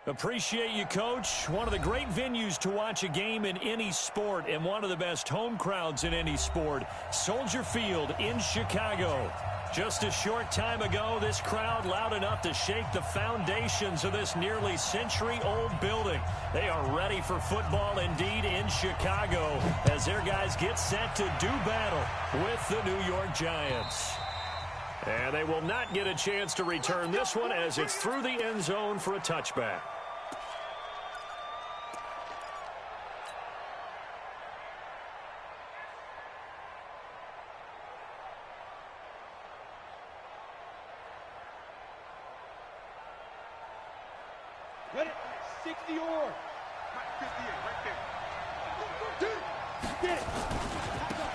Appreciate you, Coach. One of the great venues to watch a game in any sport and one of the best home crowds in any sport. Soldier Field in Chicago. Just a short time ago, this crowd loud enough to shake the foundations of this nearly century-old building. They are ready for football indeed in Chicago as their guys get set to do battle with the New York Giants. And they will not get a chance to return this one as it's through the end zone for a touchback. Ready? 60 or 58 right there. Get it.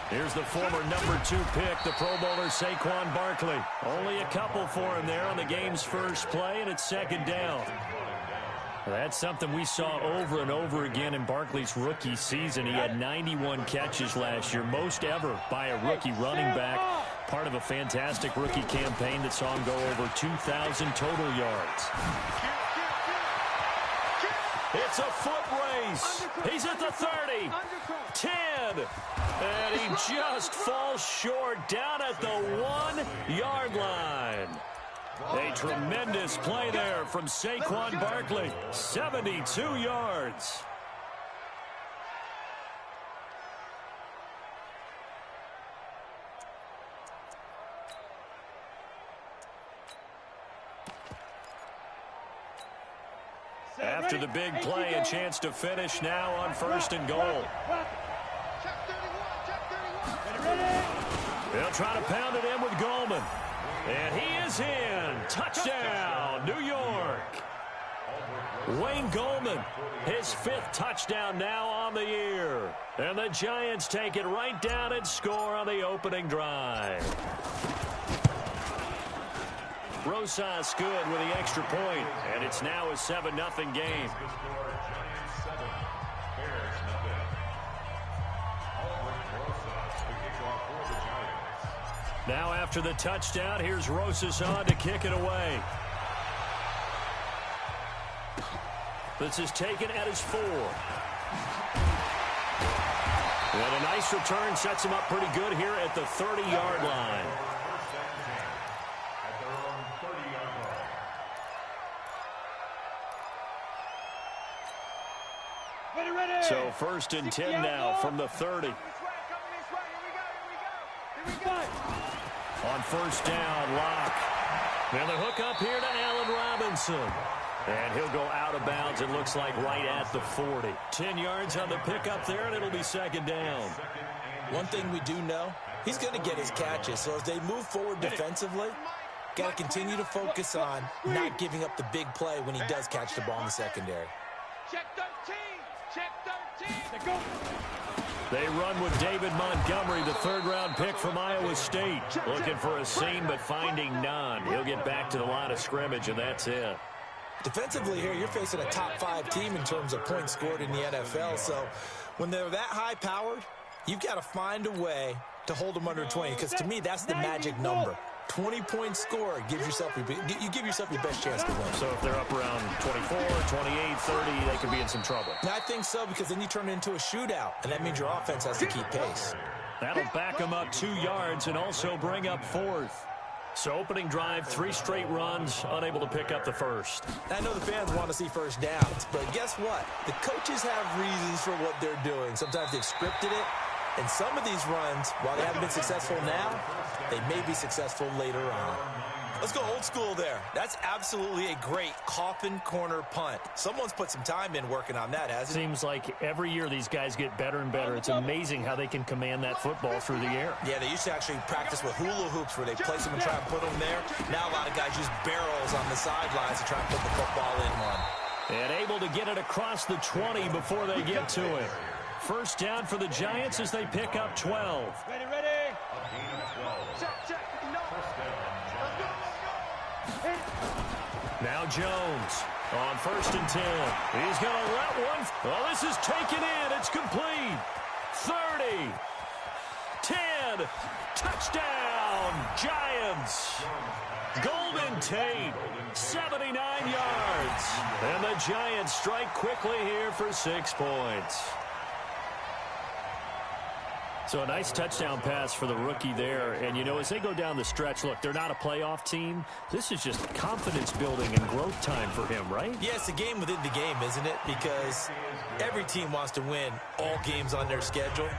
Here's the former number 2 pick, the Pro Bowler Saquon Barkley. Only a couple for him there on the game's first play, and it's second down. That's something we saw over and over again in Barkley's rookie season. He had 91 catches last year, most ever by a rookie running back. Part of a fantastic rookie campaign that saw him go over 2,000 total yards. It's a foot race. He's at the 30, 10, and he just falls short down at the 1-yard line. A tremendous play there from Saquon Barkley, 72 yards. After the big play, a chance to finish now on 1st and goal. They'll try to pound it in with Goldman. And he is in. Touchdown, New York. Wayne Goldman, his 5th touchdown now on the year. And the Giants take it right down and score on the opening drive. Rosas good with the extra point, and it's now a 7-0 game. Now after the touchdown, here's Rosas on to kick it away. This is taken at his 4. And a nice return sets him up pretty good here at the 30-yard line. So 1st and 10 now from the 30. On 1st down, Locke. And the hook up here to Allen Robinson. And he'll go out of bounds, it looks like, right at the 40. 10 yards on the pickup there, and it'll be 2nd down. One thing we do know, he's going to get his catches. So as they move forward defensively, got to continue to focus on not giving up the big play when he does catch the ball in the secondary. Check 13. Check 13. Go. They run with David Montgomery, the 3rd-round pick from Iowa State. Looking for a seam, but finding none. He'll get back to the line of scrimmage, and that's it. Defensively here, you're facing a top-5 team in terms of points scored in the NFL. So when they're that high-powered, you've got to find a way to hold them under 20. Because to me, that's the magic number. 20-point score gives yourself you give yourself your best chance to win. So if they're up around 24, 28, 30, they could be in some trouble. I think so, because then you turn it into a shootout, and that means your offense has to keep pace. That'll back them up 2 yards and also bring up 4th. So opening drive, 3 straight runs, unable to pick up the 1st. I know the fans want to see 1st downs, but guess what? The coaches have reasons for what they're doing. Sometimes they've scripted it, and some of these runs, while they haven't been successful now, they may be successful later on. Let's go old school there. That's absolutely a great coffin corner punt. Someone's put some time in working on that, hasn't it? Seems like every year these guys get better and better. It's amazing how they can command that football through the air. Yeah, they used to actually practice with hula hoops where they place them and try and put them there. Now a lot of guys use barrels on the sidelines to try and put the football in one. And able to get it across the 20 before they get to it. 1st down for the Giants as they pick up 12. Ready. Check. No. Now Jones on 1st and 10. He's going to let one. Well, this is taken in. It's complete. 30, 10, Touchdown, Giants. Golden Tate, 79 yards. And the Giants strike quickly here for 6 points. So a nice touchdown pass for the rookie there. And, you know, as they go down the stretch, look, they're not a playoff team. This is just confidence building and growth time for him, right? Yeah, it's a game within the game, isn't it? Because every team wants to win all games on their schedule.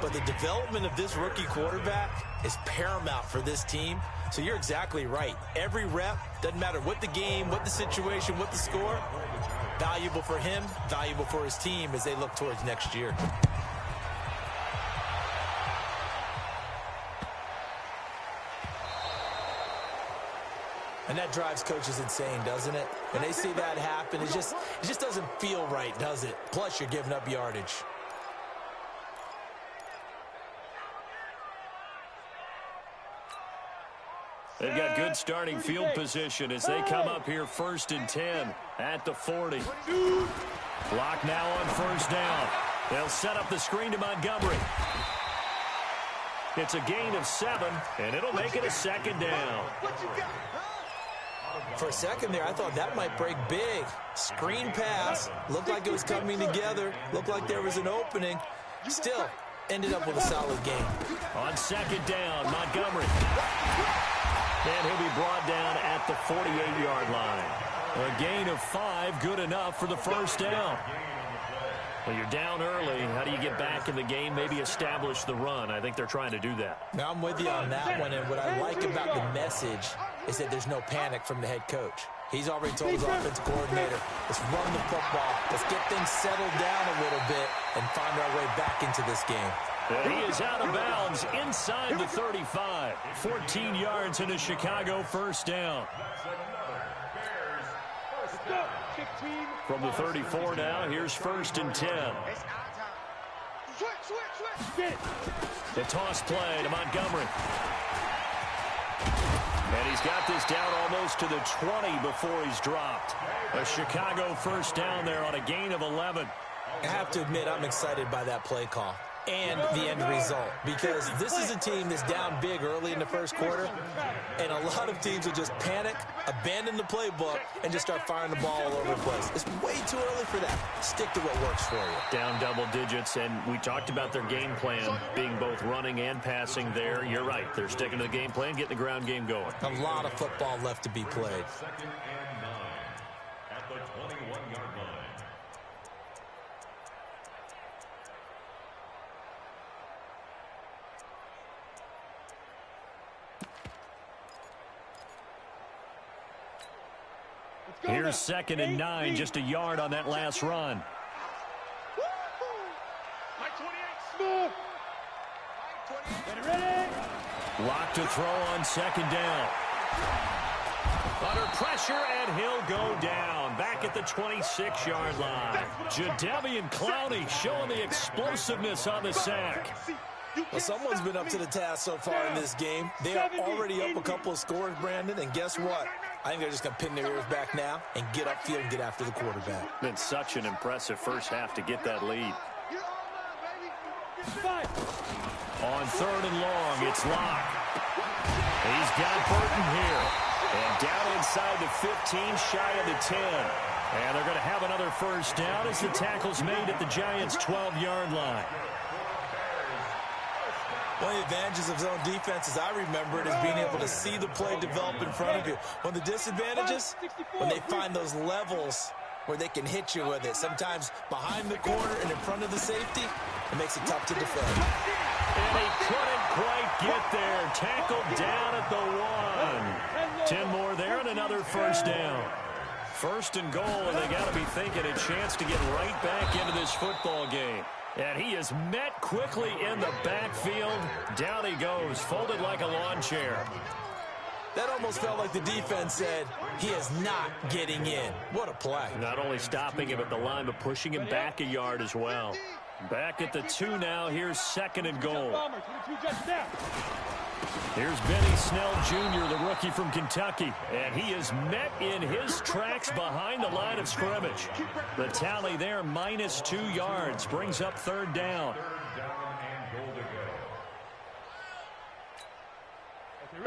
But the development of this rookie quarterback is paramount for this team. So you're exactly right. Every rep, doesn't matter what the game, what the situation, what the score, valuable for him, valuable for his team as they look towards next year. And that drives coaches insane, doesn't it? When they see that happen, it just doesn't feel right, does it? Plus, you're giving up yardage. They've got good starting field position as they come up here 1st and 10 at the 40. Clock now on 1st down. They'll set up the screen to Montgomery. It's a gain of 7, and it'll make it a 2nd down. For a second there, I thought that might break big. Screen pass. Looked like it was coming together. Looked like there was an opening. Still, ended up with a solid game. On 2nd down, Montgomery. And he'll be brought down at the 48-yard line. A gain of 5, good enough for the 1st down. Well, you're down early. How do you get back in the game? Maybe establish the run. I think they're trying to do that. Now, I'm with you on that one, and what I like about the message is that there's no panic from the head coach. He's already told his offensive coordinator, let's run the football, let's get things settled down a little bit and find our way back into this game. And he is out of bounds inside the 35. 14 yards in a Chicago 1st down. From the 34 now, here's 1st and 10. The toss play to Montgomery. And he's got this down almost to the 20 before he's dropped. A Chicago 1st down there on a gain of 11. I have to admit, I'm excited by that play call and the end result, because this is a team that's down big early in the 1st quarter, and a lot of teams will just panic, abandon the playbook, and just start firing the ball all over the place. It's way too early for that. Stick to what works for you. Down double digits, and we talked about their game plan being both running and passing there. You're right. They're sticking to the game plan, getting the ground game going. A lot of football left to be played. At the 21-yard line. Here's 2nd and 9, just a yard on that last run. Lock to throw on 2nd down. Under pressure, and he'll go down. Back at the 26-yard line. Jadeveon Clowney showing the explosiveness on the sack. Well, someone's been up to the task so far in this game. They are already up a couple of scores, Brandon, and guess what? I think they're just going to pin their ears back now and get upfield and get after the quarterback. Been such an impressive first half to get that lead. On 3rd and long, it's Locke. He's got Burton here. And down inside the 15, shy of the 10. And they're going to have another 1st down as the tackle's made at the Giants' 12-yard line. One of the advantages of zone defense, as I remember it, is being able to see the play develop in front of you. One of the disadvantages, when they find those levels where they can hit you with it, sometimes behind the corner and in front of the safety, it makes it tough to defend. And he couldn't quite get there. Tackled down at the 1. 10 more there and another 1st down. 1st and goal, and they got to be thinking a chance to get right back into this football game. And he is met quickly in the backfield. Down he goes, folded like a lawn chair. That almost felt like the defense said, he is not getting in. What a play. Not only stopping him at the line, but pushing him back a yard as well. Back at the 2 now. Here's 2nd and goal. Here's Benny Snell Jr., the rookie from Kentucky. And he is met in his tracks behind the line of scrimmage. The tally there, -2 yards. Brings up 3rd down.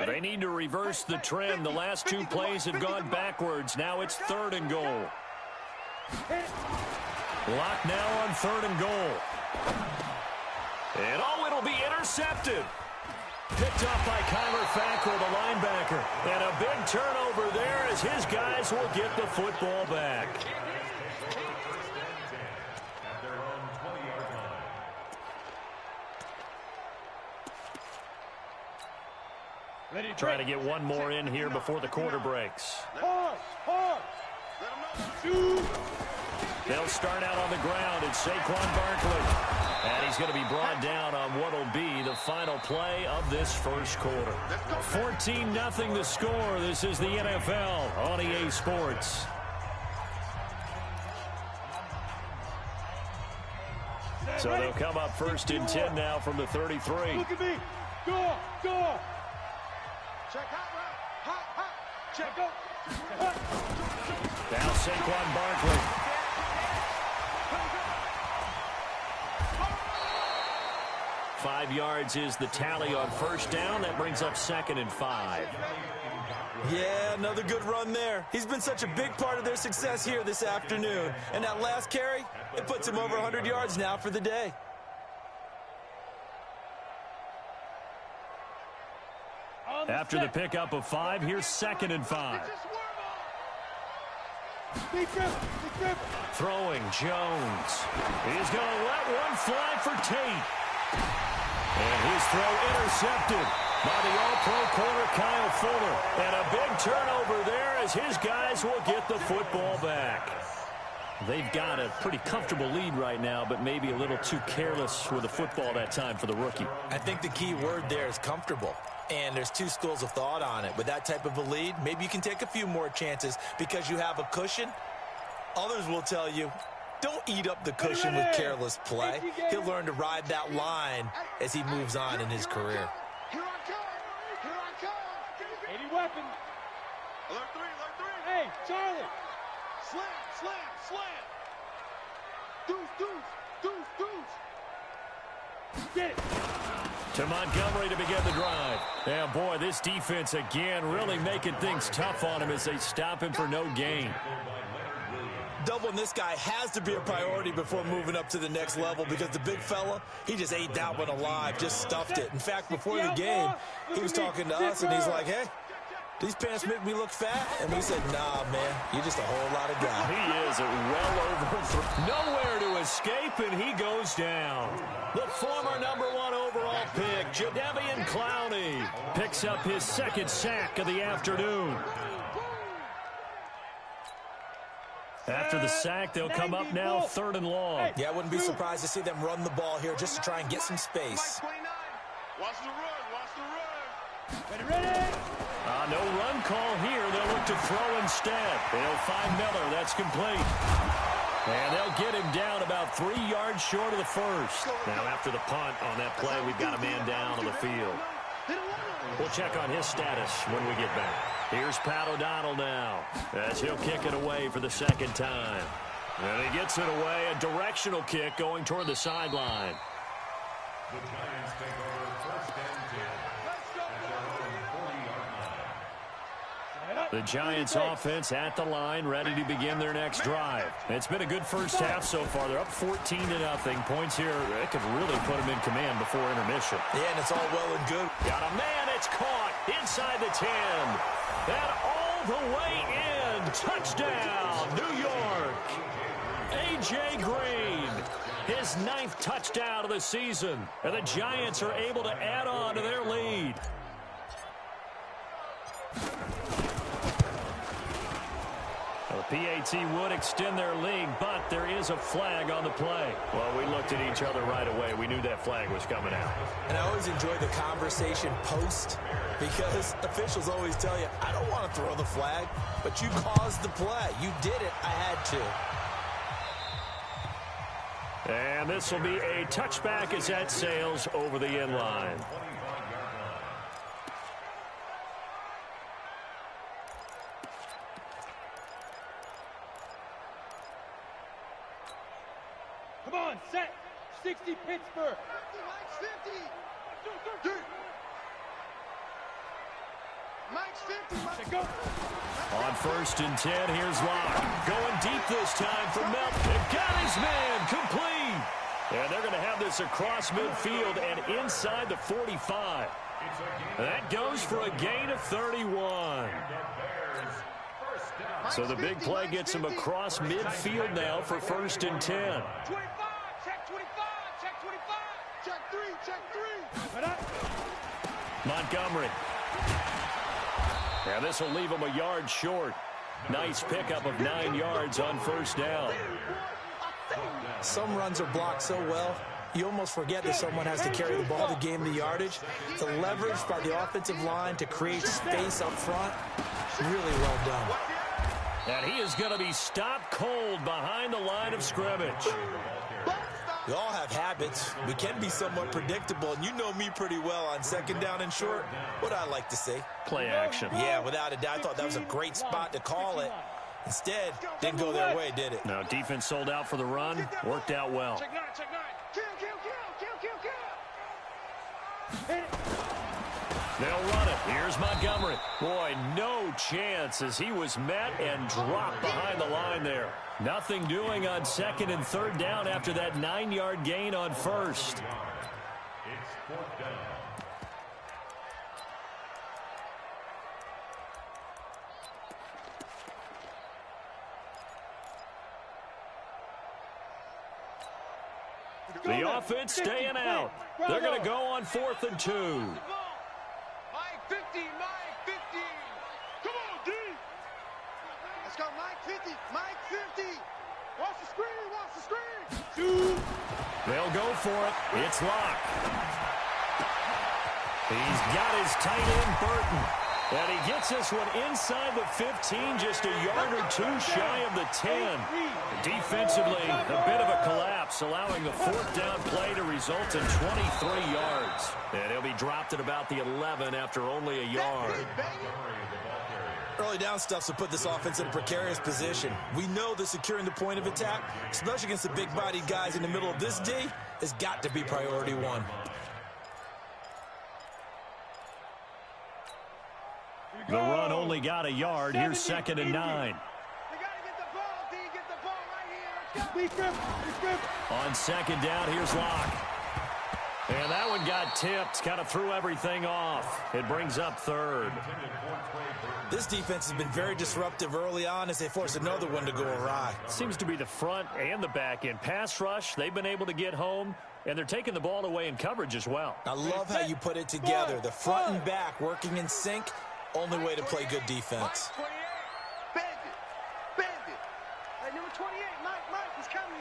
They need to reverse the trend. The last two plays have gone backwards. Now it's 3rd and goal. Lock now on 3rd and goal. And it'll be intercepted. Picked off by Kyler Fackrell, the linebacker. And a big turnover there as his guys will get the football back. Trying to get one more in here before the quarter breaks. They'll start out on the ground. It's Saquon Barkley. And he's going to be brought down on what will be the final play of this first quarter. 14-0 the score. This is the NFL on EA Sports. So they'll come up 1st and 10 now from the 33. Look at me. Go. Check out, hot. Check out. Now Saquon Barkley. Five yards is the tally on first down. That brings up 2nd and 5. Yeah, another good run there. He's been such a big part of their success here this afternoon. And that last carry, it puts him over 100 yards now for the day. After the pickup of 5, here's 2nd and 5. Throwing Jones. He's going to let one fly for Tate. And his throw intercepted by the all-pro corner Kyle Fuller. And a big turnover there as his guys will get the football back. They've got a pretty comfortable lead right now, but maybe a little too careless with the football that time for the rookie. I think the key word there is comfortable. And there's two schools of thought on it. With that type of a lead, maybe you can take a few more chances because you have a cushion. Others will tell you, don't eat up the cushion with careless play. He'll learn to ride that line as he moves on in his career. Here I come. 80 weapons. Alert 3. Hey, Charlie. Slam. Deuce. Get it. To Montgomery to begin the drive. Yeah, boy, this defense again really making things tough on him as they stop him for no gain. Doubling this guy has to be a priority before moving up to the next level because the big fella, he just ate that one alive, just stuffed it. In fact, before the game, he was talking to us, and he's like, hey, these pants make me look fat. And we said, nah, man, you're just a whole lot of guy. He is well over. Nowhere to escape, and he goes down. The former #1 overall pick, Jadeveon Clowney, picks up his 2nd sack of the afternoon. After the sack, they'll come up now 3rd and long. Yeah, I wouldn't be surprised to see them run the ball here just to try and get some space. Watch the run. Ready. No run call here. They'll look to throw instead. They'll find Miller. That's complete. And they'll get him down about 3 yards short of the first. Now, after the punt on that play, we've got a man down on the field. We'll check on his status when we get back. Here's Pat O'Donnell now as he'll kick it away for the 2nd time. And he gets it away, a directional kick going toward the sideline. The Giants take over 1st and 10 at their own 40-yard line. The Giants offense at the line, ready to begin their next drive. It's been a good first half so far. They're up 14-0. Points here, it could really put them in command before intermission. Yeah, and it's all well and good. Got a man, it's caught inside the 10. And all the way in. Touchdown, New York. A.J. Green, his 9th touchdown of the season. And the Giants are able to add on to their lead. The PAT would extend their lead, but there is a flag on the play. Well, we looked at each other right away. We knew that flag was coming out. And I always enjoy the conversation post because officials always tell you, I don't want to throw the flag, but you caused the play. You did it. I had to. And this will be a touchback as that sails over the end line. Come on, set. 60 Pittsburgh. 50. Mike's 50. Mike's go. On 1st and 10, here's Locke. Going deep this time for Melton. They've got his man complete. And they're going to have this across midfield and inside the 45. That goes for a gain of 31. So the big play gets him across midfield now for 1st and 10. 25, check 25, check 25, check 3, check 3. Montgomery. And this will leave him a yard short. Nice pickup of 9 yards on 1st down. Some runs are blocked so well, you almost forget that someone has to carry the ball to gain the yardage. The leverage by the offensive line to create space up front, really well done. And he is going to be stopped cold behind the line of scrimmage. We all have habits. We can be somewhat predictable, and you know me pretty well on 2nd down and short. What I like to say? Play action. Yeah, without a doubt. I thought that was a great spot to call it. Instead, didn't go their way, did it? Now, defense sold out for the run. Worked out well. Check 9, check 9. Kill, kill, kill, kill, kill, kill. Hit it. They'll run it. Here's Montgomery. Boy, no chance as he was met and dropped behind the line there. Nothing doing on 2nd and 3rd down after that 9-yard gain on 1st. It's 4th down. The offense staying out. They're going to go on 4th and 2. Mike 50, Mike 50. Come on, D. Let's go, Mike 50, Mike 50. Watch the screen, watch the screen. 2. They'll go for it. It's Locke. He's got his tight end, Burton. And he gets this one inside the 15, just a yard or 2 shy of the 10. Defensively, a bit of a collapse, allowing the 4th down play to result in 23 yards. And he'll be dropped at about the 11 after only a yard. Early down stuff to put this offense in a precarious position. We know that securing the point of attack, especially against the big-bodied guys in the middle of this D, has got to be priority 1. The run only got a yard. Here's 2nd and 9. We got to get the ball, D. Get the ball right here. Let's go. On 2nd down, here's Locke. And that one got tipped. Kind of threw everything off. It brings up 3rd. This defense has been very disruptive early on as they force another one to go awry. Seems to be the front and the back end. Pass rush, they've been able to get home, and they're taking the ball away in coverage as well. I love how you put it together. The front and back working in sync. Only way to play good defense. Mike 28. Bandit. Hey, number 28. Mike, he's coming.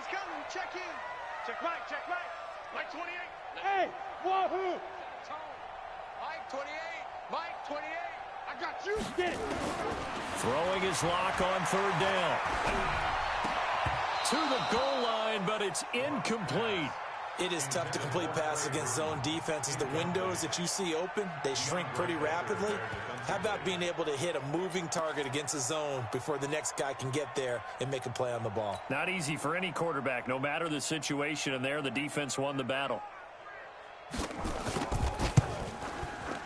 Check in. Check Mike. Mike 28. Hey, wahoo. Mike 28. Mike 28. I got you. Get it. Throwing his Locke on 3rd down. To the goal line, but it's incomplete. It is tough to complete passes against zone defenses. The windows that you see open, they shrink pretty rapidly. How about being able to hit a moving target against a zone before the next guy can get there and make a play on the ball? Not easy for any quarterback, no matter the situation, and there the defense won the battle.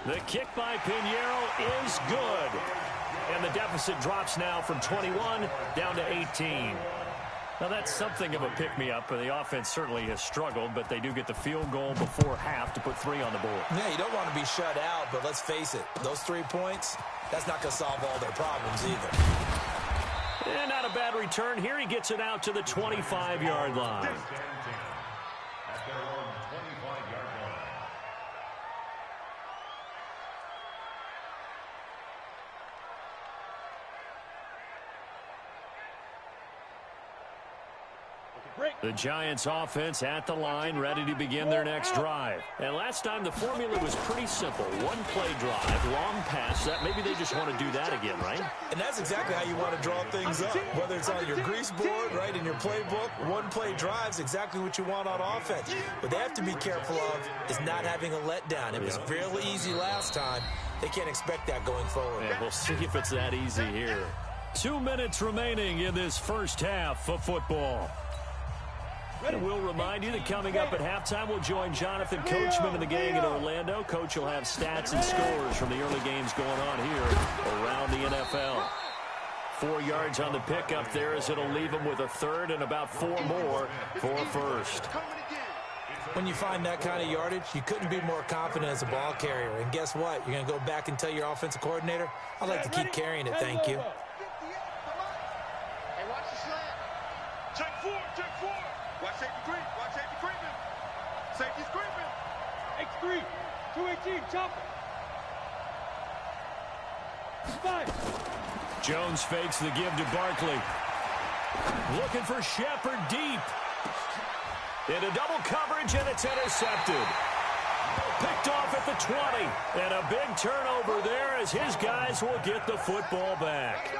The kick by Pinheiro is good. And the deficit drops now from 21 down to 18. Now, that's something of a pick-me-up. The offense certainly has struggled, but they do get the field goal before half to put 3 on the board. Yeah, you don't want to be shut out, but let's face it, those 3 points, that's not going to solve all their problems either. And not a bad return. Here he gets it out to the 25-yard line. At their own 25-yard line. The Giants offense at the line, ready to begin their next drive. And last time the formula was pretty simple. One-play drive, long pass. That maybe they just want to do that again, right? And that's exactly how you want to draw things up. Whether it's on your grease board, right, in your playbook, one-play drive's exactly what you want on offense. What they have to be careful of is not having a letdown. It was fairly easy last time. They can't expect that going forward. And we'll see if it's that easy here. 2 minutes remaining in this first half of football. And we'll remind you that coming up at halftime, we'll join Jonathan Coachman and the gang in Orlando. Coach will have stats and scores from the early games going on here around the NFL. 4 yards on the pickup there as it'll leave them with a third and about 4 more for a first. When you find that kind of yardage, you couldn't be more confident as a ball carrier. And guess what? You're going to go back and tell your offensive coordinator, I'd like to keep carrying it, thank you. Hey, watch the slant. Check 4, check 4. Watch safety creep, watch safety creeping. Safety's creeping. X3, 218, chopper. 5. Jones fakes the give to Barkley. Looking for Shepard deep. Into double coverage, and it's intercepted. Picked off at the 20. And a big turnover there as his guys will get the football back.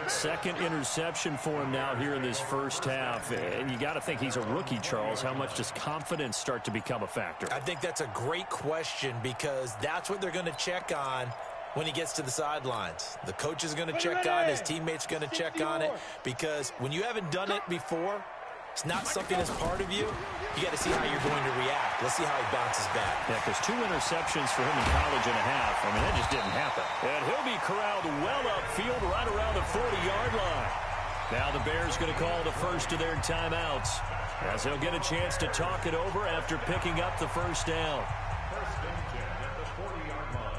Second interception for him now here in this first half. And you got to think he's a rookie, Charles. How much does confidence start to become a factor? I think that's a great question because that's what they're going to check on when he gets to the sidelines. The coach is going to check on it. His teammates are going to check on it because when you haven't done it before, it's not something that's part of you. You got to see how you're going to react. Let's see how he bounces back. Yeah, because 2 interceptions for him in college and a half. I mean, that just didn't happen. And he'll be corralled well upfield right around the 40-yard line. Now the Bears going to call the first of their timeouts as they'll get a chance to talk it over after picking up the first down. First and 10 at the 40-yard line.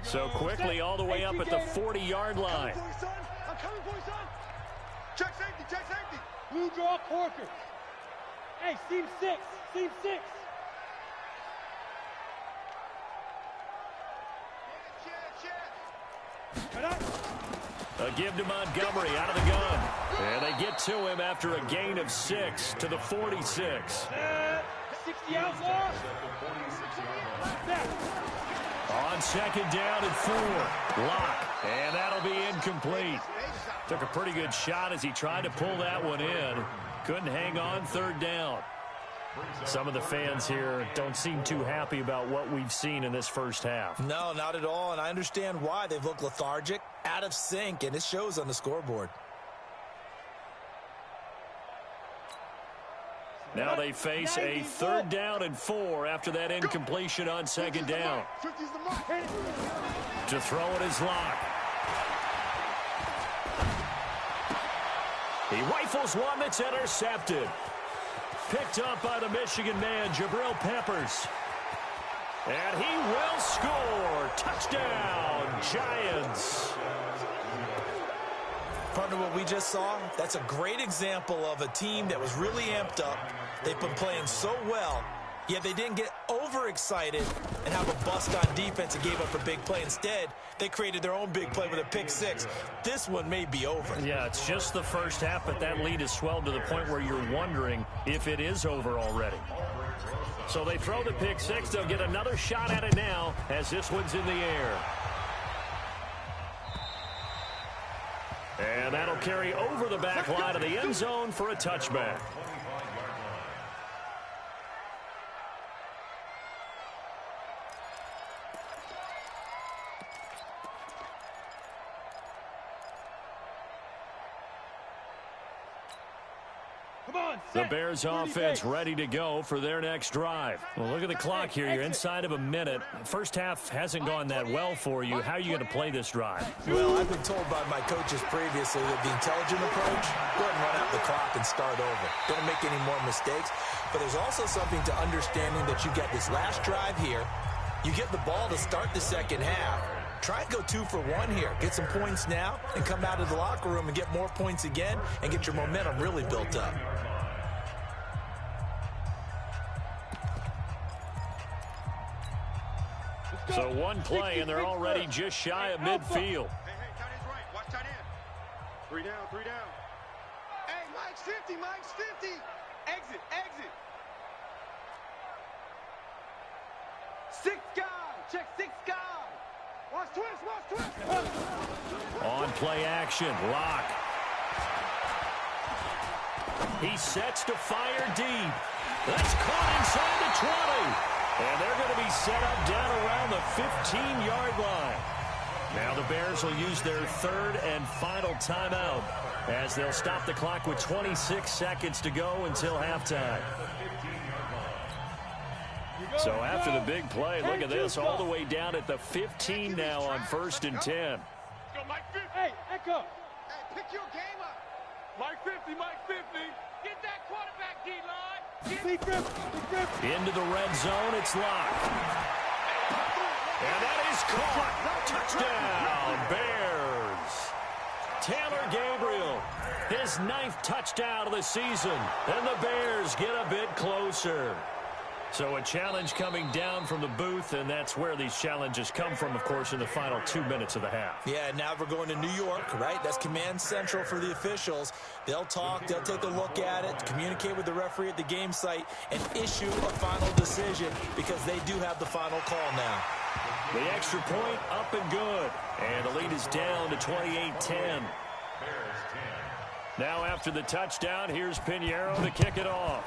So quickly all the way up at the 40-yard line. I'm coming for you, son. Check safety, check safety. Blue draw Corker. Hey, seam 6, seam 6. A give to Montgomery out of the gun. And they get to him after a gain of 6 to the 46. 60 outlaws. On second down and 4. Lock. And that'll be incomplete. Took a pretty good shot as he tried to pull that one in. Couldn't hang on third down. Some of the fans here don't seem too happy about what we've seen in this first half. No, not at all, and I understand why. They've looked lethargic, out of sync, and it shows on the scoreboard. Now they face a third down and 4 after that incompletion on second down. To throw it is Lock. He rifles one that's intercepted. Picked up by the Michigan man, Jabril Peppers. And he will score. Touchdown, Giants. Partner, what we just saw, that's a great example of a team that was really amped up. They've been playing so well, yet they didn't get overexcited and have a bust on defense and gave up a big play. Instead, they created their own big play with a pick 6. This one may be over. Yeah, it's just the first half, but that lead has swelled to the point where you're wondering if it is over already. So they throw the pick 6. They'll get another shot at it now as this one's in the air. And that'll carry over the back line of the end zone for a touchback. The Bears offense ready to go for their next drive. Well, look at the clock here. You're inside of a minute. First half hasn't gone that well for you. How are you going to play this drive? Well, I've been told by my coaches previously that the intelligent approach, go ahead and run out the clock and start over. Don't make any more mistakes. But there's also something to understanding that you get this last drive here. You get the ball to start the second half. Try and go 2 for 1 here. Get some points now and come out of the locker room and get more points again and get your momentum really built up. So one play, and they're already just shy of midfield. Hey, tight end's right. Watch tight end. 3 down, 3 down. Hey, Mike's 50, Mike's 50. Exit, exit. 6 guy. Check 6 guy. Watch twist, watch twist. On play action, Lock. He sets to fire deep. That's caught inside the 20. And they're going to be set up down around the 15-yard line. Now the Bears will use their third and final timeout as they'll stop the clock with 26 seconds to go until halftime. So after the big play, look at this, all the way down at the 15 now on 1st and 10. Hey, Echo. Hey, pick your game up. Mike 50, Mike 50. Get that quarterback, D-line. Big grip, big grip. Into the red zone, it's locked. And that is caught. Touchdown, Bears. Taylor Gabriel, his 9th touchdown of the season. And the Bears get a bit closer. So a challenge coming down from the booth, and that's where these challenges come from, of course, in the final 2 minutes of the half. Yeah, now we're going to New York, right? That's command central for the officials. They'll talk, they'll take a look at it, communicate with the referee at the game site, and issue a final decision because they do have the final call now. The extra point up and good, and the lead is down to 28-10. Now after the touchdown, here's Pinheiro to kick it off.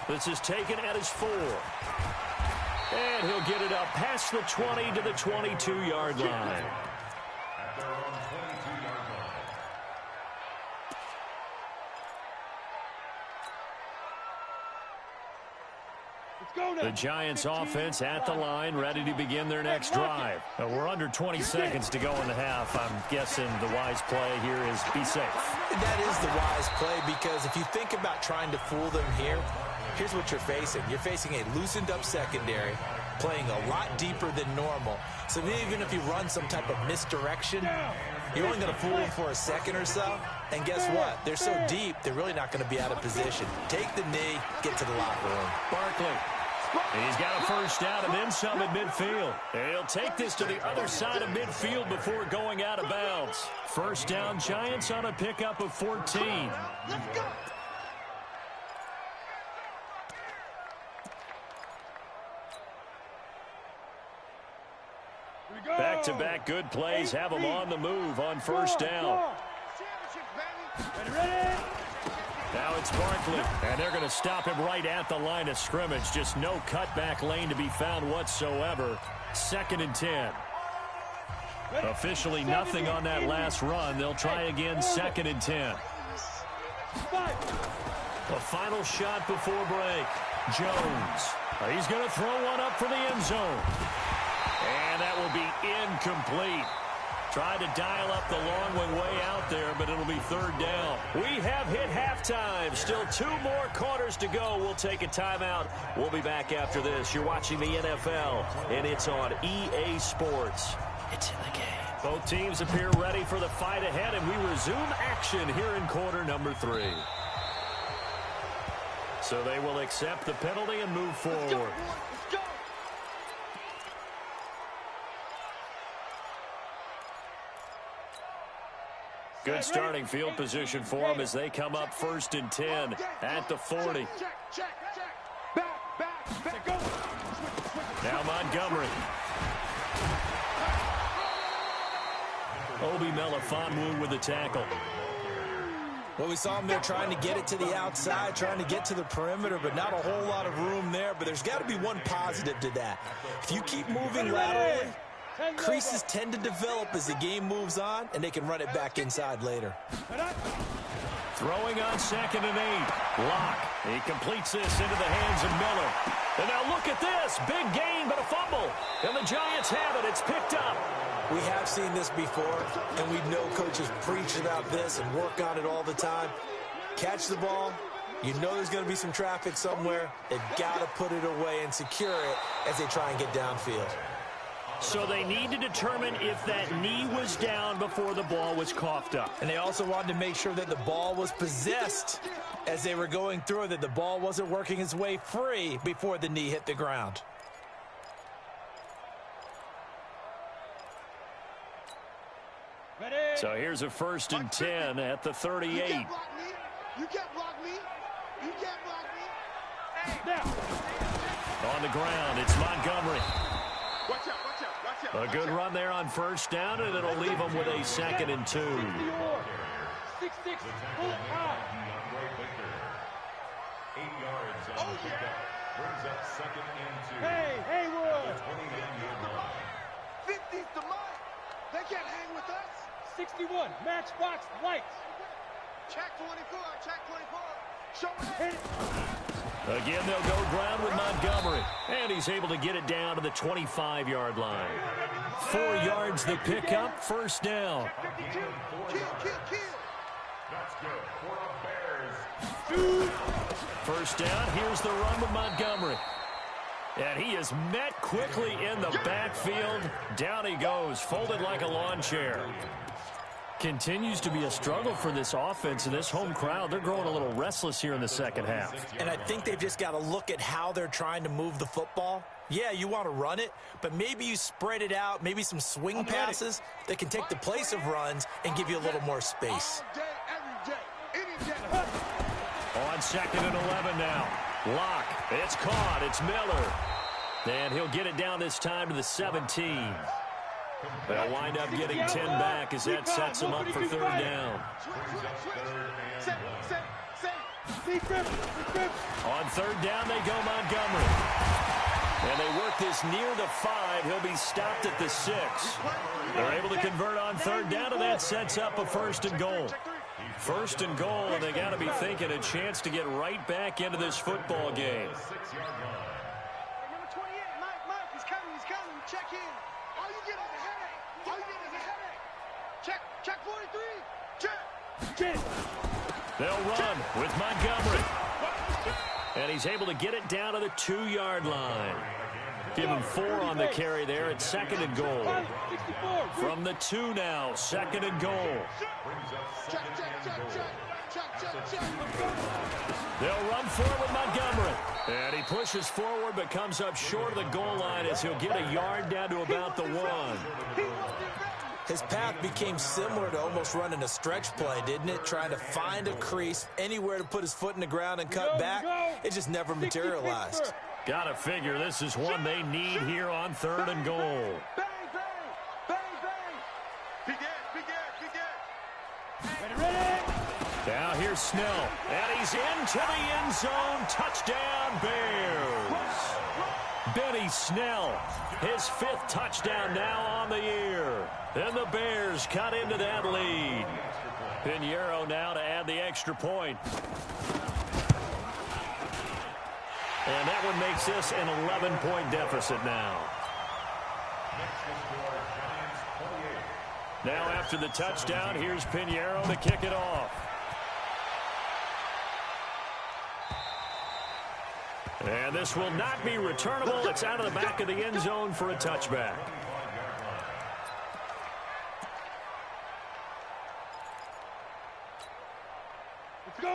This is taken at his 4. And he'll get it up past the 20 to the 22-yard line. At their own 22-yard line. Let's go now. The Giants offense at the line, ready to begin their next drive. We're under 20 seconds to go in the half. I'm guessing the wise play here is be safe. That is the wise play because if you think about trying to fool them here, here's what you're facing. You're facing a loosened up secondary, playing a lot deeper than normal. So even if you run some type of misdirection, you're only going to fool them for a second or so. And guess what? They're so deep, they're really not going to be out of position. Take the knee, get to the locker room. Barkley. He's got a first down and then some at midfield. He'll take this to the other side of midfield before going out of bounds. First down, Giants on a pickup of 14. Let's go. Back-to-back good plays have them on the move on first down. Ready? Now it's Barkley, and they're going to stop him right at the line of scrimmage. Just no cutback lane to be found whatsoever. 2nd and 10. Officially nothing on that last run. They'll try again 2nd and 10. The final shot before break. Jones. He's going to throw one up for the end zone. And that will be incomplete. Tried to dial up the long one way out there, but it'll be 3rd down. We have hit halftime. Still 2 more quarters to go. We'll take a timeout. We'll be back after this. You're watching the NFL, and it's on EA Sports. It's in the game. Both teams appear ready for the fight ahead, and we resume action here in quarter number 3. So they will accept the penalty and move forward. Good starting field position for them as they come up 1st and 10 at the 40. Now Montgomery. Obi Melifonwu with the tackle. Well, we saw him there trying to get it to the outside, trying to get to the perimeter, but not a whole lot of room there. But there's got to be one positive to that. If you keep moving laterally, creases tend to develop as the game moves on, and they can run it back inside later. Throwing on 2nd and 8. Lock. He completes this into the hands of Miller. And now look at this. Big gain, but a fumble. And the Giants have it. It's picked up. We have seen this before, and we know coaches preach about this and work on it all the time. Catch the ball. You know there's going to be some traffic somewhere. They've got to put it away and secure it as they try and get downfield. So they need to determine if that knee was down before the ball was coughed up. And they also wanted to make sure that the ball was possessed as they were going through, that the ball wasn't working its way free before the knee hit the ground. So here's a 1st and 10 at the 38. You can't block me. You can't block me. You can't block me. Now. On the ground, it's Montgomery. Watch out, watch out, watch out. A good run there on 1st down, and it'll leave them with a 2nd and 2. 6-6, pull it high. 8 yards on the pickup. Brings up second and 2. Hey, Haywood. 29-yard line. 50's the mark. They can't hang with us. 61, matchbox lights. Check 24, check 24. Show it. Again, they'll go ground with Montgomery. And he's able to get it down to the 25-yard line. 4 yards the pickup, first down. Kill. That's good for the Bears. First down, here's the run with Montgomery. And he is met quickly in the backfield. Down he goes, folded like a lawn chair. Continues to be a struggle for this offense and this home crowd. They're growing a little restless here in the second half. And I think they've just got to look at how they're trying to move the football. Yeah, you want to run it, but maybe you spread it out, maybe some swing passes that can take the place of runs and give you a little more space. All day, every day, any day. On second and 11 now. Lock. It's caught. It's Miller. And he'll get it down this time to the 17. They'll wind up getting 10 back as that sets them up for third down. On third down, they go Montgomery. And they work this near the 5. He'll be stopped at the 6. They're able to convert on third down, and that sets up a first and goal. First and goal, and they got to be thinking a chance to get right back into this football game. Number 28, Mike, he's coming. Check in. All you get is a headache. Check 43. Check. They'll run with Montgomery. And he's able to get it down to the 2-yard line. Give him 4 on the carry there at second and goal. From the 2 now, second and goal. Check. They'll run forward with Montgomery. And he pushes forward but comes up short of the goal line as he'll get a yard down to about the 1. His path became similar to almost running a stretch play, didn't it? Trying to find a crease, anywhere to put his foot in the ground and cut back. It just never materialized. Gotta figure this is one they need here on third and goal. Bang. Ready. Now here's Snell, and he's into the end zone. Touchdown, Bears. Benny Snell, his 5th touchdown now on the year. And the Bears cut into that lead. Pinheiro now to add the extra point. And that one makes this an 11-point deficit now. Now after the touchdown, here's Pinheiro to kick it off. And this will not be returnable. It's out of the back of the end zone for a touchback.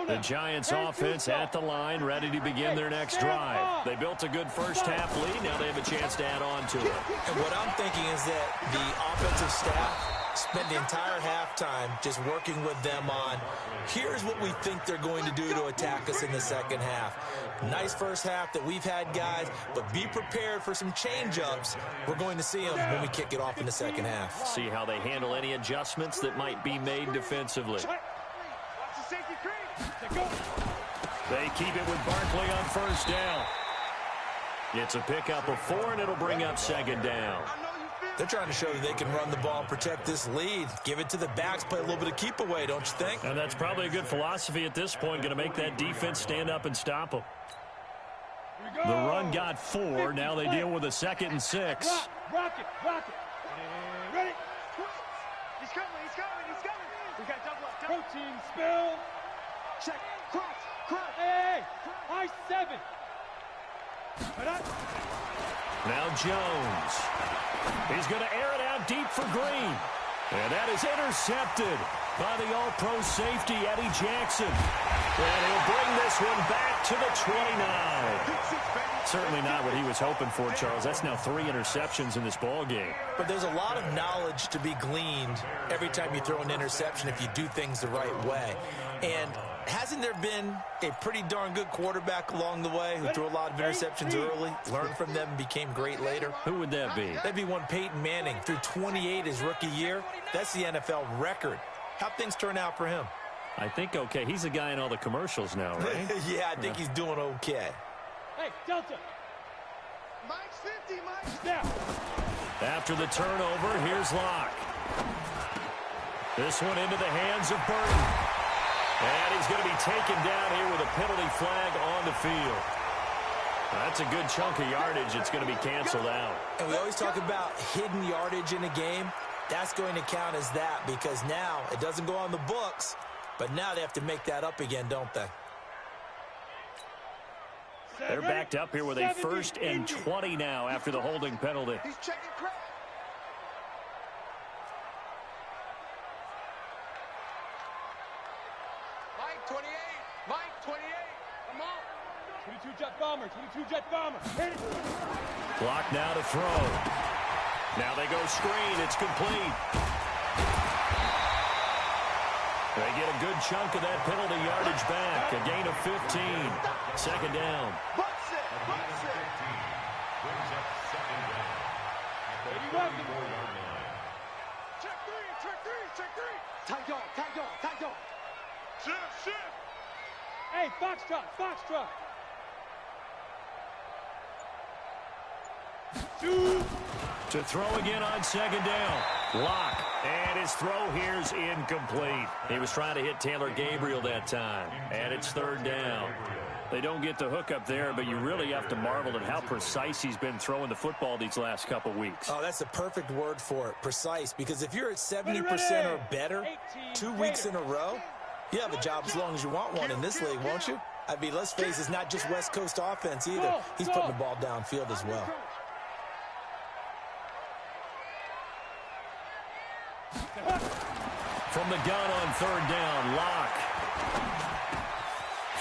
The Giants offense at the line, ready to begin their next drive. They built a good first half lead. Now they have a chance to add on to it. And what I'm thinking is that the offensive staff spent the entire halftime just working with them on, here's what we think they're going to do to attack us in the second half. Nice first half that we've had, guys, but be prepared for some change-ups. We're going to see them when we kick it off in the second half. See how they handle any adjustments that might be made defensively. They keep it with Barkley on first down. It's a pickup of 4, and it'll bring up second down. They're trying to show that they can run the ball and protect this lead. Give it to the backs, play a little bit of keep away, don't you think? And that's probably a good philosophy at this point, going to make that defense stand up and stop them. The run got 4. Now they deal with a 2nd and 6. Rock it. Ready? He's coming. We got double up. Protein spill. Check. Cross. Hey, high 7. Now Jones. He's going to air it out deep for Green. And that is intercepted by the all-pro safety, Eddie Jackson. And he'll bring this one back to the 29. Certainly not what he was hoping for, Charles. That's now 3 interceptions in this ball game. But there's a lot of knowledge to be gleaned every time you throw an interception if you do things the right way. And hasn't there been a pretty darn good quarterback along the way who threw a lot of interceptions early, learned from them, and became great later? Who would that be? That'd be one Peyton Manning. Threw 28 his rookie year. That's the NFL record. How'd things turn out for him? I think okay. He's the guy in all the commercials now, right? Yeah, I think he's doing okay. Hey, Delta. Mike's 50, Mike. Snap. After the turnover, here's Locke. This one into the hands of Burton. And he's going to be taken down here with a penalty flag on the field. That's a good chunk of yardage. It's going to be canceled out. And we always talk about hidden yardage in a game. That's going to count as that because now it doesn't go on the books, but now they have to make that up again, don't they? They're backed up here with a 1st and 20 now after the holding penalty. He's checking crowd. Mike 28. Mike 28. Come on. 22 jet bomber. 22 jet bomber. Hit it. Clock now to throw. Now they go screen. It's complete. They get a good chunk of that penalty yardage back. A gain of 15. 2nd down. Butts it. Butts it. Brings up 2nd down. At the 44-yard line. Check three. Check three. Check three. Tight dog. Tight dog. Tight dog. Shift. Shift. Hey, Foxtrot. Foxtrot. To throw again on 2nd down. Locke. And his throw here's incomplete. He was trying to hit Taylor Gabriel that time. And it's 3rd down. They don't get the hook up there, but you really have to marvel at how precise he's been throwing the football these last couple weeks. Oh, that's the perfect word for it, precise, because if you're at 70% or better 2 weeks in a row, you have a job as long as you want one in this league, won't you? I mean, let's face it, it's not just West Coast offense either. He's putting the ball downfield as well. From the gun on 3rd down, Locke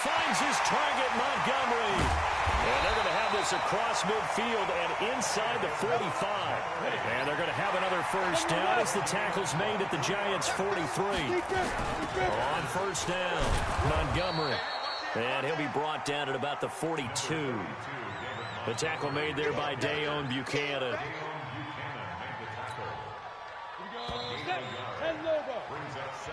finds his target, Montgomery. And they're going to have this across midfield and inside the 45. And they're going to have another 1st down as the tackle's made at the Giants' 43. On 1st down, Montgomery. And he'll be brought down at about the 42. The tackle made there by Dayon Buchanan.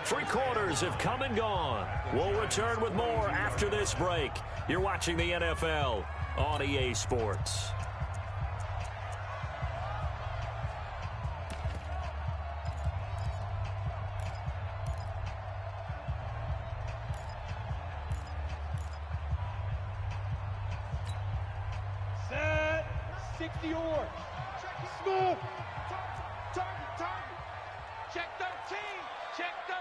3 quarters have come and gone. We'll return with more after this break. You're watching the NFL on EA Sports. Set. 60 yards. Smooth. Target. Target. Check 13. Check 13.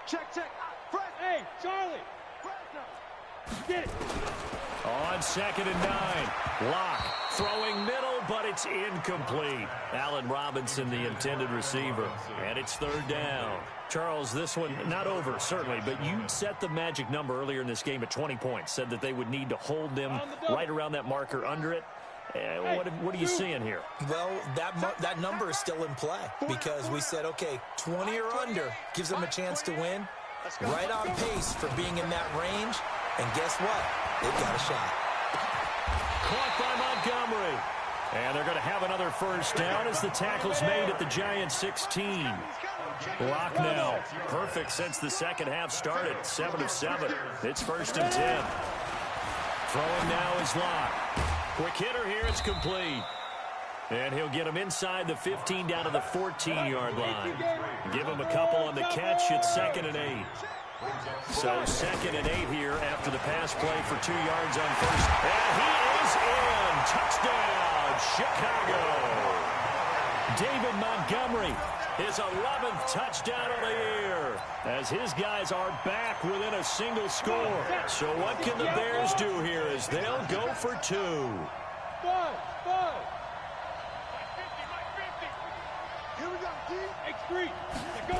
SOS. Check. Fred. Hey, Charlie. Get it. On 2nd and 9, Locke throwing middle, but it's incomplete. Allen Robinson, the intended receiver, and it's 3rd down. Charles, this one not over, certainly, but you set the magic number earlier in this game at 20 points, said that they would need to hold them right around that marker under it. What are you seeing here? Well, that number is still in play because we said, okay, 20 or under gives them a chance to win. Right on pace for being in that range. And guess what? They've got a shot. Caught by Montgomery. And they're going to have another 1st down as the tackle's made at the Giants' 16. Locke now perfect since the 2nd half started. 7 of 7. It's 1st and 10. Throwing now is Locke. Quick hitter here. It's complete. And he'll get him inside the 15 down to the 14-yard line. Give him a couple on the catch. It's 2nd and 8. So 2nd and 8 here after the pass play for 2 yards on 1st. And he is in. Touchdown, Chicago. David Montgomery, his 11th touchdown of the year, as his guys are back within a single score. So what can the Bears do here as they'll go for 2? Five. Here we go, D. X3. Go.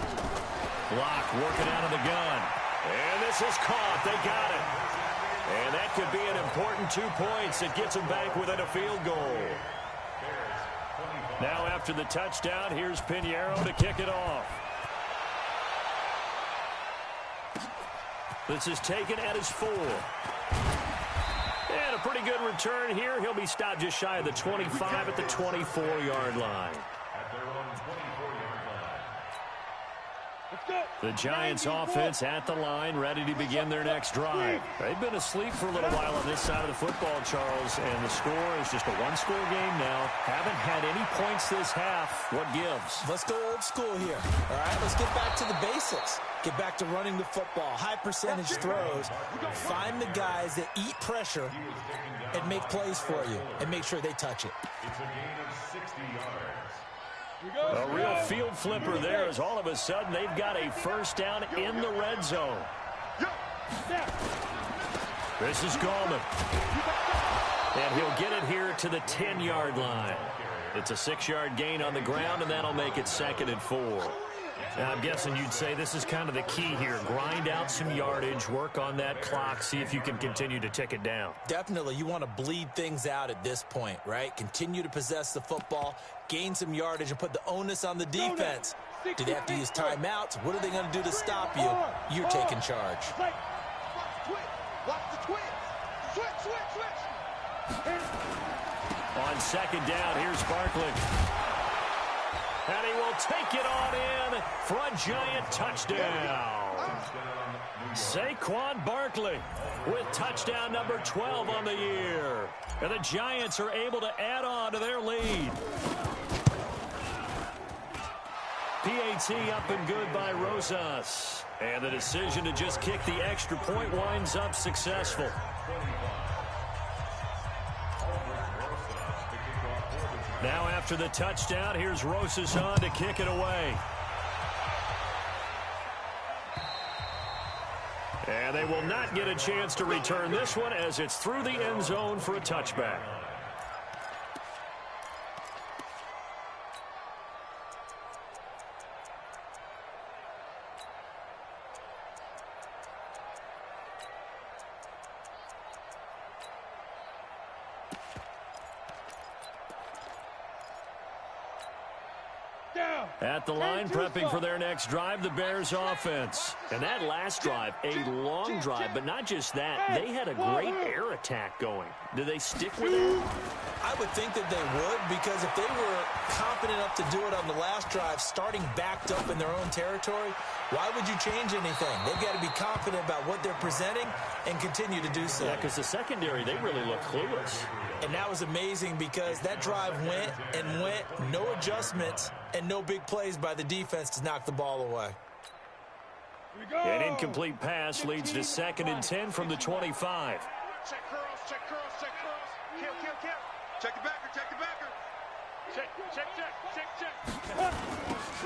Locke working out of the gun. And this is caught. They got it. And that could be an important 2 points. It gets them back within a field goal. Now after the touchdown, here's Pinheiro to kick it off. This is taken at his 4. And a pretty good return here. He'll be stopped just shy of the 25 at the 24-yard line. At their own 24-yard line. The Giants offense at the line, ready to begin their next drive. They've been asleep for a little while on this side of the football, Charles, and the score is just a one-score game now. Haven't had any points this half. What gives? Let's go old school here. All right, let's get back to the basics. Get back to running the football, high percentage throws. Find the guys that eat pressure and make plays for you and make sure they touch it. It's a gain of 60 yards. A real field flipper there as all of a sudden they've got a first down in the red zone. This is Gallman. And he'll get it here to the 10-yard line. It's a 6-yard gain on the ground, and that'll make it 2nd and 4. Now, I'm guessing you'd say this is kind of the key here. Grind out some yardage, work on that clock, see if you can continue to tick it down. Definitely. You want to bleed things out at this point, right? Continue to possess the football, gain some yardage, and put the onus on the defense. Do they have to use timeouts? What are they going to do to stop you? You're taking charge. Watch the twitch. Switch. On 2nd down, here's Barkley. And he will take it on in for a Giant touchdown. Saquon Barkley with touchdown number 12 on the year. And the Giants are able to add on to their lead. PAT up and good by Rosas. And the decision to just kick the extra point winds up successful. Now after the touchdown, here's Rosas on to kick it away. And they will not get a chance to return this one as it's through the end zone for a touchback. At the line, prepping for their next drive, the Bears offense. And that last drive, a long drive, but not just that. They had a great air attack going. Do they stick with it? I would think that they would, because if they were confident enough to do it on the last drive, starting backed up in their own territory, why would you change anything? They've got to be confident about what they're presenting and continue to do so. Yeah, because the secondary, they really look clueless. And that was amazing because that drive went and went, no adjustments, and no big plays by the defense to knock the ball away. An incomplete pass leads to 2nd and 10 from the 25. Check curls. Kill. Check the backer. Check.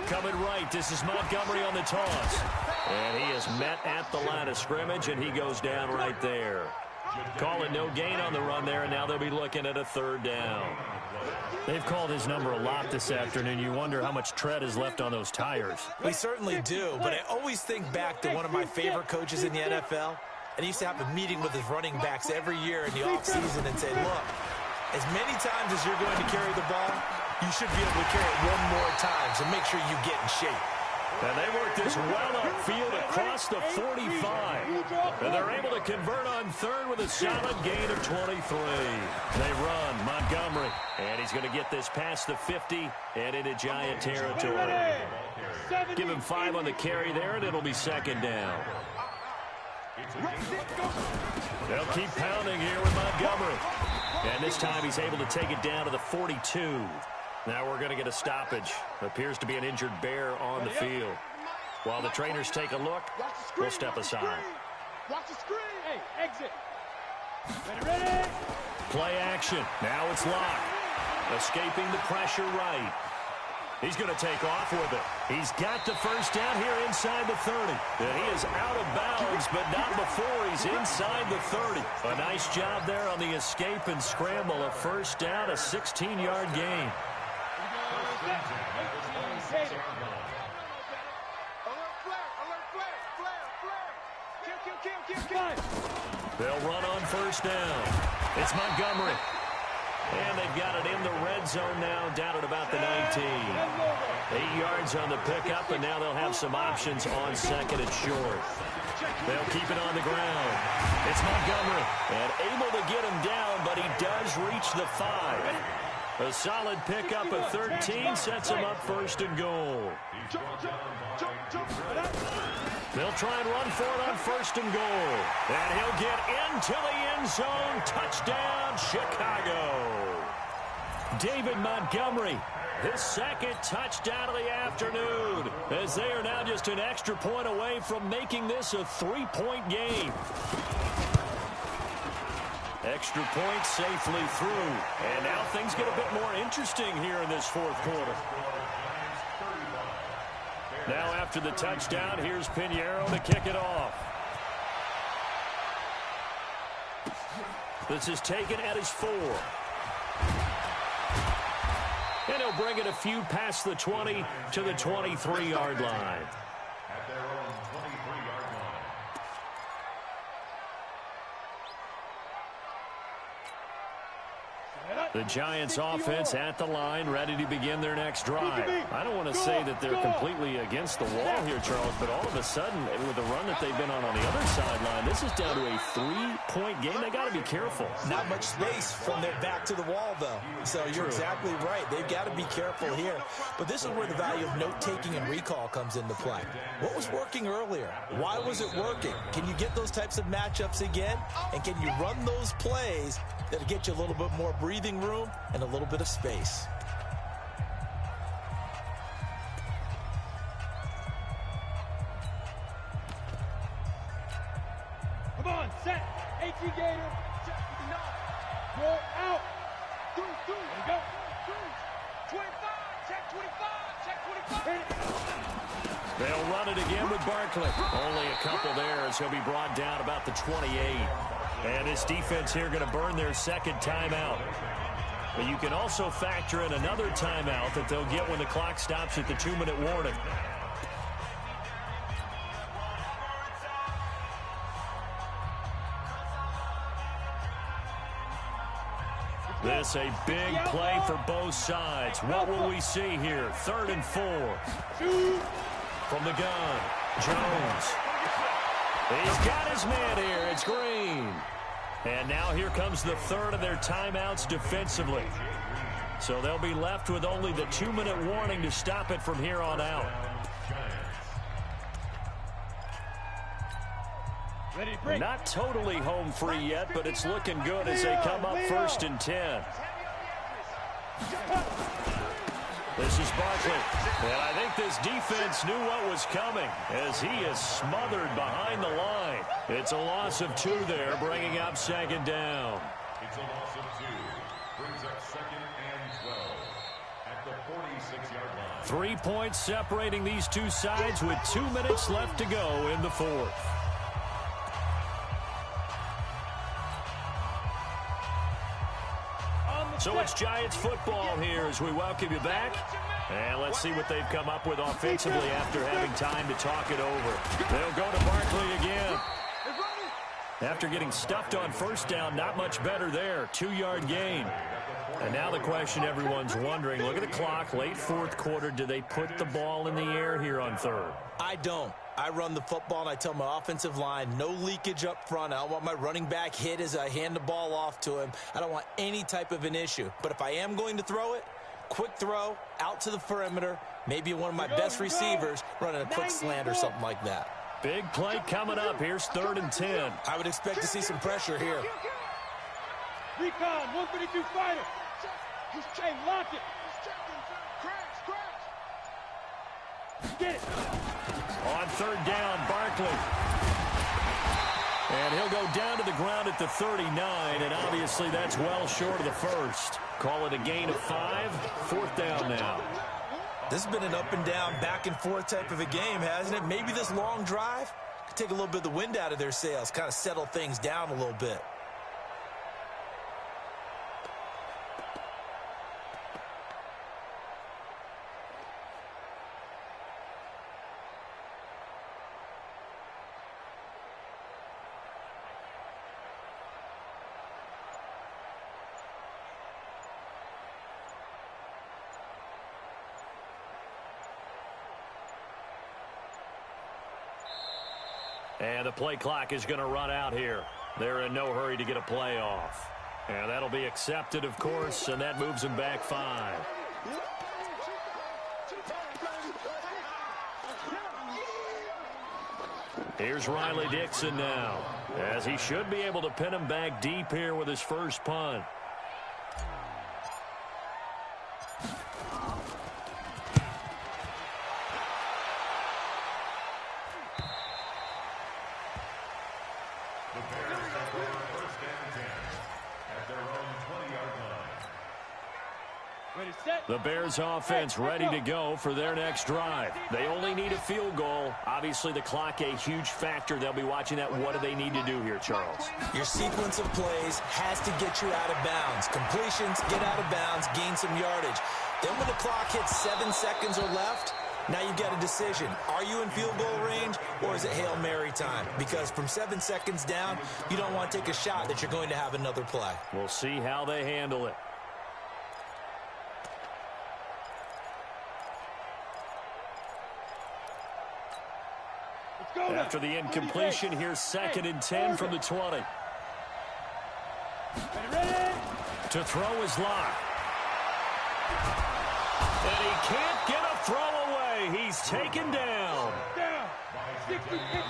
Coming right, this is Montgomery on the toss. And he is met at the line of scrimmage, and he goes down right there. Call it no gain on the run there, and now they'll be looking at a 3rd down. They've called his number a lot this afternoon. You wonder how much tread is left on those tires. We certainly do, but I always think back to one of my favorite coaches in the NFL, and he used to have a meeting with his running backs every year in the offseason and say, look, as many times as you're going to carry the ball, you should be able to carry it one more time, so make sure you get in shape. And they work this well upfield across the 45. And they're able to convert on 3rd with a solid gain of 23. They run Montgomery. And he's going to get this past the 50 and into Giant territory. Give him 5 on the carry there, and it'll be 2nd down. They'll keep pounding here with Montgomery. And this time he's able to take it down to the 42. Now we're going to get a stoppage. Appears to be an injured Bear on the field. While the trainers take a look, we'll step aside. Watch the screen. Hey, exit. Ready. Play action. Now it's locked. Escaping the pressure right. He's going to take off with it. He's got the first down here inside the 30. And he is out of bounds, but not before he's inside the 30. A nice job there on the escape and scramble. A first down, a 16-yard gain. They'll run on first down. It's Montgomery. And they've got it in the red zone now, down at about the 19. 8 yards on the pickup, and now they'll have some options on 2nd and short. They'll keep it on the ground. It's Montgomery, and able to get him down, but he does reach the 5. A solid pickup of 13 sets him up first and goal. They'll try and run for it on first and goal. And he'll get into the end zone. Touchdown, Chicago. David Montgomery, his second touchdown of the afternoon, as they are now just an extra point away from making this a 3-point game. Extra point safely through. And now things get a bit more interesting here in this fourth quarter. Now after the touchdown, here's Pinheiro to kick it off. This is taken at his 4. And he'll bring it a few past the 20 to the 23-yard line. At their own 23-yard line. The Giants offense at the line, ready to begin their next drive. I don't want to say that they're completely against the wall here, Charles, but all of a sudden, with the run that they've been on the other sideline, this is down to a 3-point game. They got to be careful. Not much space from their back to the wall, though. So you're exactly right. They've got to be careful here. But this is where the value of note-taking and recall comes into play. What was working earlier? Why was it working? Can you get those types of matchups again? And can you run those plays that'll get you a little bit more breathing room and a little bit of space? Come on, set. 18 Gator. Check with the 9. Roll out. There you go. 25. Check 25. Check 25. They'll run it again with Barkley. Only a couple there as he'll be brought down about the 28. And this defense here going to burn their second timeout. But you can also factor in another timeout that they'll get when the clock stops at the 2-minute warning. This a big play for both sides. What will we see here? 3rd and 4. From the gun, Jones. He's got his man here. It's Green. And now here comes the third of their timeouts defensively. So they'll be left with only the 2-minute warning to stop it from here on out. Not totally home free yet, but it's looking good as they come up 1st and 10. This is Barkley. And I think this defense knew what was coming as he is smothered behind the line. It's a loss of 2 there, bringing up 2nd down. It's a loss of 2. Brings up 2nd and 12 at the 46-yard line. 3 points separating these two sides with 2 minutes left to go in the 4th. So it's Giants football here as we welcome you back. And let's see what they've come up with offensively after having time to talk it over. They'll go to Barkley again. After getting stuffed on 1st down, not much better there. 2-yard gain. And now the question everyone's wondering, look at the clock, late 4th quarter. Do they put the ball in the air here on 3rd? I don't. I run the football, and I tell my offensive line, no leakage up front. I don't want my running back hit as I hand the ball off to him. I don't want any type of an issue. But if I am going to throw it, quick throw, out to the perimeter, maybe one of my best receivers running a quick slant or something like that. Big play coming up. Here's 3rd and 10. I would expect to see some pressure here. Recon, 152 fighter. He's chain, lock it. Get it. On 3rd down, Barkley. And he'll go down to the ground at the 39, and obviously that's well short of the 1st. Call it a gain of 5, 4th down now. This has been an up and down, back and forth type of a game, hasn't it? Maybe this long drive could take a little bit of the wind out of their sails, kind of settle things down a little bit. And the play clock is going to run out here. They're in no hurry to get a play off. And that'll be accepted, of course, and that moves him back 5. Here's Riley Dixon now, as he should be able to pin him back deep here with his first punt. The Bears offense ready to go for their next drive. They only need a field goal. Obviously, the clock a huge factor. They'll be watching that. What do they need to do here, Charles? Your sequence of plays has to get you out of bounds. Completions, get out of bounds, gain some yardage. Then when the clock hits 7 seconds or left, now you get a decision. Are you in field goal range, or is it Hail Mary time? Because from 7 seconds down, you don't want to take a shot that you're going to have another play. We'll see how they handle it. After the incompletion, here's 2nd and 10 from the 20. To throw his lock. And he can't get a throw away. He's taken down. 66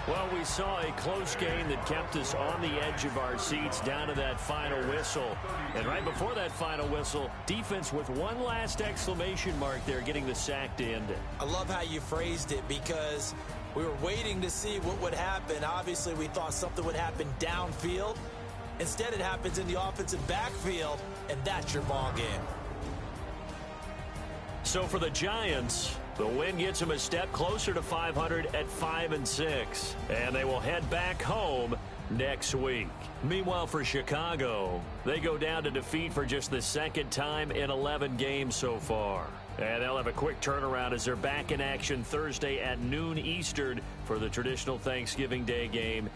Well, we saw a close game that kept us on the edge of our seats down to that final whistle. And right before that final whistle, defense with one last exclamation mark there, getting the sack to end it. I love how you phrased it, because we were waiting to see what would happen. Obviously, we thought something would happen downfield. Instead, it happens in the offensive backfield, and that's your ball game. So for the Giants, the win gets them a step closer to 500 at 5-6, and they will head back home next week. Meanwhile, for Chicago, they go down to defeat for just the 2nd time in 11 games so far. And they'll have a quick turnaround as they're back in action Thursday at noon Eastern for the traditional Thanksgiving Day game.